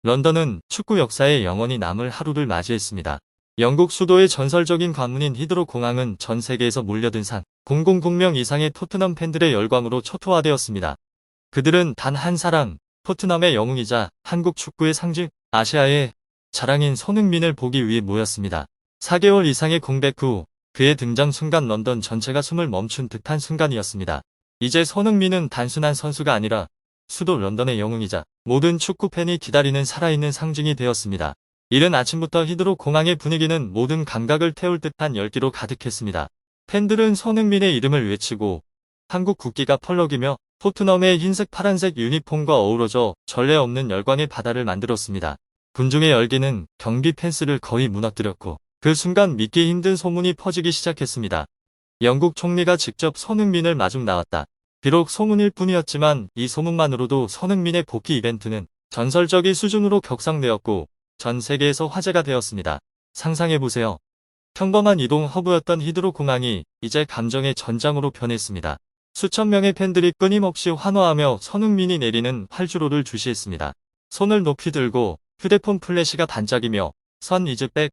런던은 축구 역사에 영원히 남을 하루를 맞이했습니다. 영국 수도의 전설적인 관문인 히드로 공항은 전 세계에서 몰려든 산, 공공국명 이상의 토트넘 팬들의 열광으로 초토화되었습니다. 그들은 단 한 사람, 토트넘의 영웅이자 한국 축구의 상징, 아시아의 자랑인 손흥민을 보기 위해 모였습니다. 4개월 이상의 공백 후 그의 등장 순간 런던 전체가 숨을 멈춘 듯한 순간이었습니다. 이제 손흥민은 단순한 선수가 아니라 수도 런던의 영웅이자 모든 축구 팬이 기다리는 살아있는 상징이 되었습니다. 이른 아침부터 히드로 공항의 분위기는 모든 감각을 태울 듯한 열기로 가득했습니다. 팬들은 손흥민의 이름을 외치고 한국 국기가 펄럭이며 토트넘의 흰색 파란색 유니폼과 어우러져 전례 없는 열광의 바다를 만들었습니다. 군중의 열기는 경기 펜스를 거의 무너뜨렸고 그 순간 믿기 힘든 소문이 퍼지기 시작했습니다. 영국 총리가 직접 손흥민을 마중 나왔다. 비록 소문일 뿐이었지만 이 소문만으로도 손흥민의 복귀 이벤트는 전설적인 수준으로 격상되었고 전 세계에서 화제가 되었습니다. 상상해보세요. 평범한 이동 허브였던 히드로 공항이 이제 감정의 전장으로 변했습니다. 수천 명의 팬들이 끊임없이 환호하며 손흥민이 내리는 활주로를 주시했습니다. 손을 높이 들고 휴대폰 플래시가 반짝이며 선 이즈 백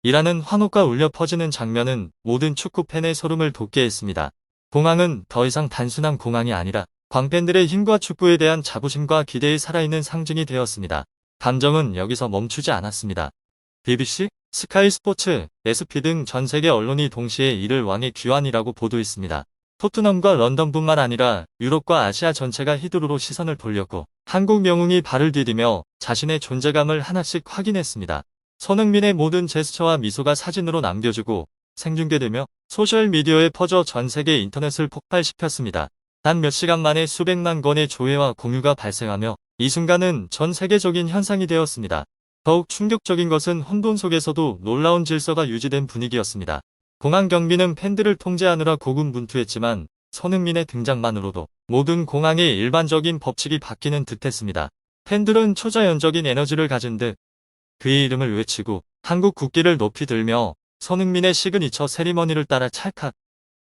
이라는 환호가 울려 퍼지는 장면은 모든 축구 팬의 소름을 돋게 했습니다. 공항은 더 이상 단순한 공항이 아니라 광팬들의 힘과 축구에 대한 자부심과 기대의 살아있는 상징이 되었습니다. 감정은 여기서 멈추지 않았습니다. BBC, 스카이 스포츠, SP 등 전 세계 언론이 동시에 이를 왕의 귀환이라고 보도했습니다. 토트넘과 런던뿐만 아니라 유럽과 아시아 전체가 히드로로 시선을 돌렸고 한국 영웅이 발을 디디며 자신의 존재감을 하나씩 확인했습니다. 손흥민의 모든 제스처와 미소가 사진으로 남겨지고 생중계되며 소셜미디어에 퍼져 전 세계 인터넷을 폭발시켰습니다. 단 몇 시간 만에 수백만 건의 조회와 공유가 발생하며 이 순간은 전 세계적인 현상이 되었습니다. 더욱 충격적인 것은 혼돈 속에서도 놀라운 질서가 유지된 분위기였습니다. 공항 경비는 팬들을 통제하느라 고군분투했지만 손흥민의 등장만으로도 모든 공항의 일반적인 법칙이 바뀌는 듯했습니다. 팬들은 초자연적인 에너지를 가진 듯 그의 이름을 외치고 한국 국기를 높이 들며 손흥민의 시그니처 세리머니를 따라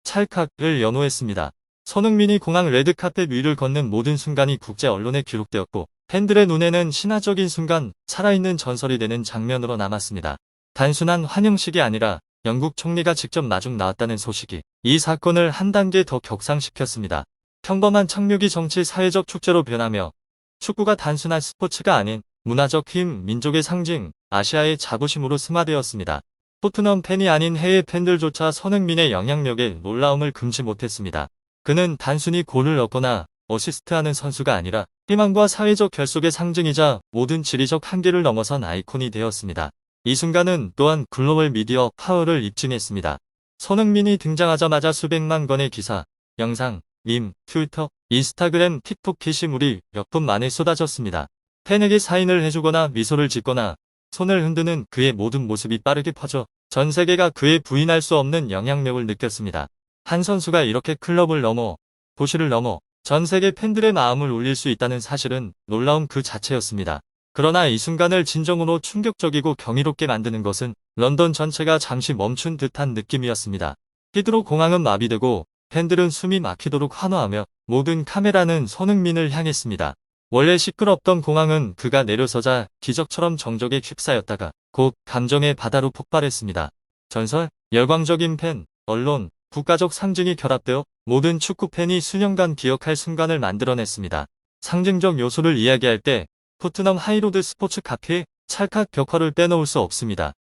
찰칵을 연호했습니다. 손흥민이 공항 레드카펫 위를 걷는 모든 순간이 국제 언론에 기록되었고 팬들의 눈에는 신화적인 순간, 살아있는 전설이 되는 장면으로 남았습니다. 단순한 환영식이 아니라 영국 총리가 직접 마중 나왔다는 소식이 이 사건을 한 단계 더 격상시켰습니다. 평범한 착륙이 정치 사회적 축제로 변하며 축구가 단순한 스포츠가 아닌 문화적 힘, 민족의 상징, 아시아의 자부심으로 승화되었습니다. 토트넘 팬이 아닌 해외 팬들조차 손흥민의 영향력에 놀라움을 금치 못했습니다. 그는 단순히 골을 넣거나 어시스트하는 선수가 아니라 희망과 사회적 결속의 상징이자 모든 지리적 한계를 넘어선 아이콘이 되었습니다. 이 순간은 또한 글로벌 미디어 파워를 입증했습니다. 손흥민이 등장하자마자 수백만 건의 기사, 영상, 밈, 트위터, 인스타그램, 틱톡 게시물이 몇 분 만에 쏟아졌습니다. 팬에게 사인을 해주거나 미소를 짓거나 손을 흔드는 그의 모든 모습이 빠르게 퍼져 전 세계가 그의 부인할 수 없는 영향력을 느꼈습니다. 한 선수가 이렇게 클럽을 넘어 도시를 넘어 전 세계 팬들의 마음을 울릴 수 있다는 사실은 놀라움 그 자체였습니다. 그러나 이 순간을 진정으로 충격적이고 경이롭게 만드는 것은 런던 전체가 잠시 멈춘 듯한 느낌이었습니다. 히드로 공항은 마비되고 팬들은 숨이 막히도록 환호하며 모든 카메라는 손흥민을 향했습니다. 원래 시끄럽던 공항은 그가 내려서자 기적처럼 정적에 휩싸였다가 곧 감정의 바다로 폭발했습니다. 전설, 열광적인 팬, 언론, 국가적 상징이 결합되어 모든 축구 팬이 수년간 기억할 순간을 만들어냈습니다. 상징적 요소를 이야기할 때 토트넘 하이로드 스포츠 카페의 찰칵 벽화를 빼놓을 수 없습니다.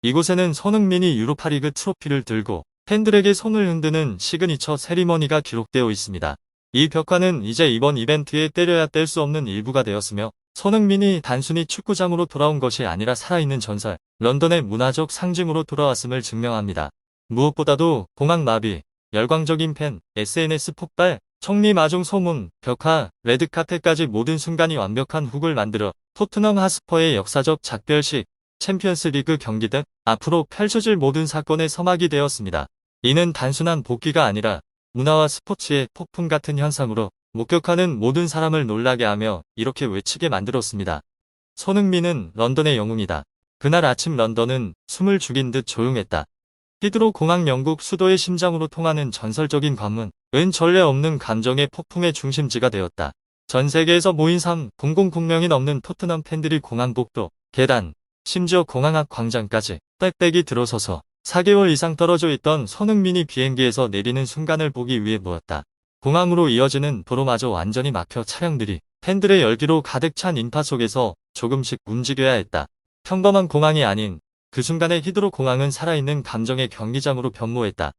이곳에는 손흥민이 유로파리그 트로피를 들고 팬들에게 손을 흔드는 시그니처 세리머니가 기록되어 있습니다. 이 벽화는 이제 이번 이벤트에 때려야 뗄 수 없는 일부가 되었으며 손흥민이 단순히 축구장으로 돌아온 것이 아니라 살아있는 전설, 런던의 문화적 상징으로 돌아왔음을 증명합니다. 무엇보다도 공항 마비, 열광적인 팬, SNS 폭발, 총리 마중 소문, 벽화, 레드카펫까지 모든 순간이 완벽한 훅을 만들어 토트넘 하스퍼의 역사적 작별식, 챔피언스 리그 경기 등 앞으로 펼쳐질 모든 사건의 서막이 되었습니다. 이는 단순한 복귀가 아니라 문화와 스포츠의 폭풍 같은 현상으로 목격하는 모든 사람을 놀라게 하며 이렇게 외치게 만들었습니다. 손흥민은 런던의 영웅이다. 그날 아침 런던은 숨을 죽인 듯 조용했다. 히드로 공항 영국 수도의 심장으로 통하는 전설적인 관문, 은 전례 없는 감정의 폭풍의 중심지가 되었다. 전 세계에서 모인 3,000명이 넘는 토트넘 팬들이 공항복도, 계단, 심지어 공항 앞 광장까지 빽빽이 들어서서 4개월 이상 떨어져 있던 손흥민이 비행기에서 내리는 순간을 보기 위해 모였다. 공항으로 이어지는 도로마저 완전히 막혀 차량들이 팬들의 열기로 가득 찬 인파 속에서 조금씩 움직여야 했다. 평범한 공항이 아닌 그 순간에 히드로 공항은 살아있는 감정의 경기장으로 변모했다.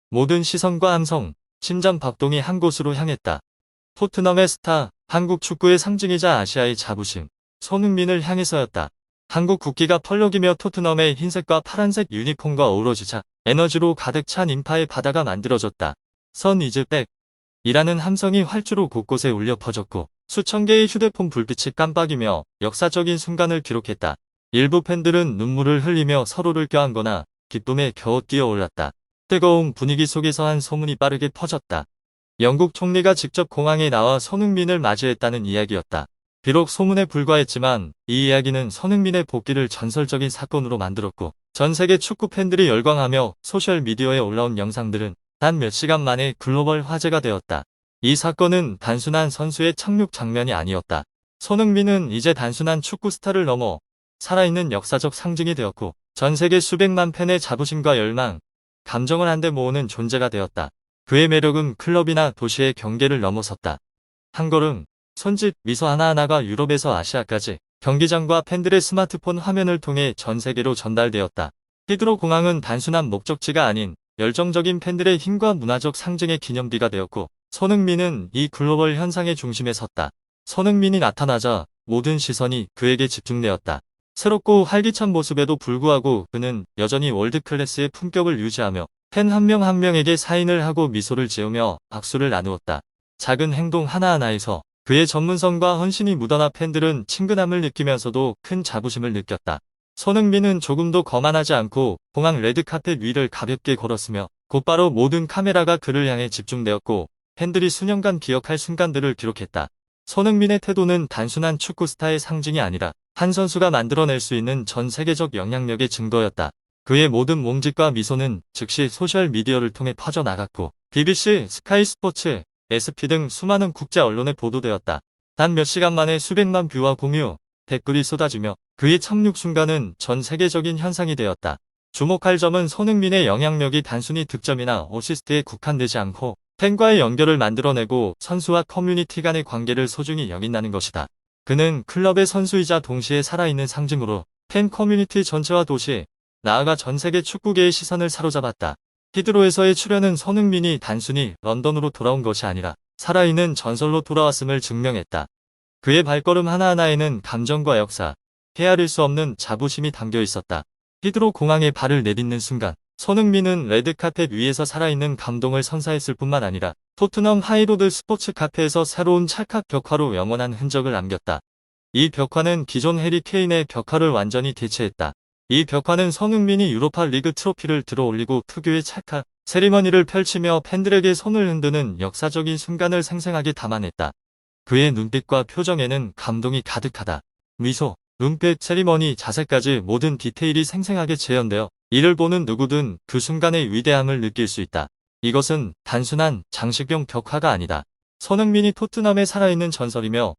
모든 시선과 함성, 심장 박동이 한 곳으로 향했다. 토트넘의 스타, 한국 축구의 상징이자 아시아의 자부심, 손흥민을 향해서였다. 한국 국기가 펄럭이며 토트넘의 흰색과 파란색 유니폼과 어우러지자 에너지로 가득 찬 인파의 바다가 만들어졌다. 선 이즈 백 이라는 함성이 활주로 곳곳에 울려 퍼졌고 수천 개의 휴대폰 불빛이 깜빡이며 역사적인 순간을 기록했다. 일부 팬들은 눈물을 흘리며 서로를 껴안거나 기쁨에 겨우 뛰어올랐다. 뜨거운 분위기 속에서 한 소문이 빠르게 퍼졌다. 영국 총리가 직접 공항에 나와 손흥민을 맞이했다는 이야기였다. 비록 소문에 불과했지만 이 이야기는 손흥민의 복귀를 전설적인 사건으로 만들었고 전 세계 축구 팬들이 열광하며 소셜미디어에 올라온 영상들은 단 몇 시간 만에 글로벌 화제가 되었다. 이 사건은 단순한 선수의 착륙 장면이 아니었다. 손흥민은 이제 단순한 축구 스타를 넘어 살아있는 역사적 상징이 되었고 전 세계 수백만 팬의 자부심과 열망, 감정을 한데 모으는 존재가 되었다. 그의 매력은 클럽이나 도시의 경계를 넘어섰다. 한 걸음, 손짓, 미소 하나하나가 유럽에서 아시아까지 경기장과 팬들의 스마트폰 화면을 통해 전 세계로 전달되었다. 히드로 공항은 단순한 목적지가 아닌 열정적인 팬들의 힘과 문화적 상징의 기념비가 되었고 손흥민은 이 글로벌 현상의 중심에 섰다. 손흥민이 나타나자 모든 시선이 그에게 집중되었다. 새롭고 활기찬 모습에도 불구하고 그는 여전히 월드클래스의 품격을 유지하며 팬 한 명 한 명에게 사인을 하고 미소를 지으며 박수를 나누었다. 작은 행동 하나하나에서 그의 전문성과 헌신이 묻어나 팬들은 친근함을 느끼면서도 큰 자부심을 느꼈다. 손흥민은 조금도 거만하지 않고 공항 레드카펫 위를 가볍게 걸었으며 곧바로 모든 카메라가 그를 향해 집중되었고 팬들이 수년간 기억할 순간들을 기록했다. 손흥민의 태도는 단순한 축구 스타의 상징이 아니라 한 선수가 만들어낼 수 있는 전 세계적 영향력의 증거였다. 그의 모든 몸짓과 미소는 즉시 소셜미디어를 통해 퍼져나갔고 BBC, 스카이 스포츠, SP 등 수많은 국제 언론에 보도되었다. 단 몇 시간 만에 수백만 뷰와 공유, 댓글이 쏟아지며 그의 착륙 순간은 전 세계적인 현상이 되었다. 주목할 점은 손흥민의 영향력이 단순히 득점이나 어시스트에 국한되지 않고 팬과의 연결을 만들어내고 선수와 커뮤니티 간의 관계를 소중히 여긴다는 것이다. 그는 클럽의 선수이자 동시에 살아있는 상징으로 팬 커뮤니티 전체와 도시, 나아가 전 세계 축구계의 시선을 사로잡았다. 히드로에서의 출연은 손흥민이 단순히 런던으로 돌아온 것이 아니라 살아있는 전설로 돌아왔음을 증명했다. 그의 발걸음 하나하나에는 감정과 역사, 헤아릴 수 없는 자부심이 담겨 있었다. 히드로 공항에 발을 내딛는 순간 손흥민은 레드카펫 위에서 살아있는 감동을 선사했을 뿐만 아니라 토트넘 하이로드 스포츠 카페에서 새로운 찰칵 벽화로 영원한 흔적을 남겼다. 이 벽화는 기존 해리 케인의 벽화를 완전히 대체했다. 이 벽화는 손흥민이 유로파 리그 트로피를 들어올리고 특유의 찰칵 세리머니를 펼치며 팬들에게 손을 흔드는 역사적인 순간을 생생하게 담아냈다. 그의 눈빛과 표정에는 감동이 가득하다. 미소, 눈빛, 세리머니, 자세까지 모든 디테일이 생생하게 재현되어 이를 보는 누구든 그 순간의 위대함을 느낄 수 있다. 이것은 단순한 장식용 벽화가 아니다. 손흥민이 토트넘에 살아있는 전설이며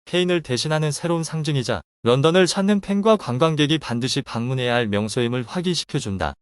케인을 대신하는 새로운 상징이자 런던을 찾는 팬과 관광객이 반드시 방문해야 할 명소임을 확인시켜준다.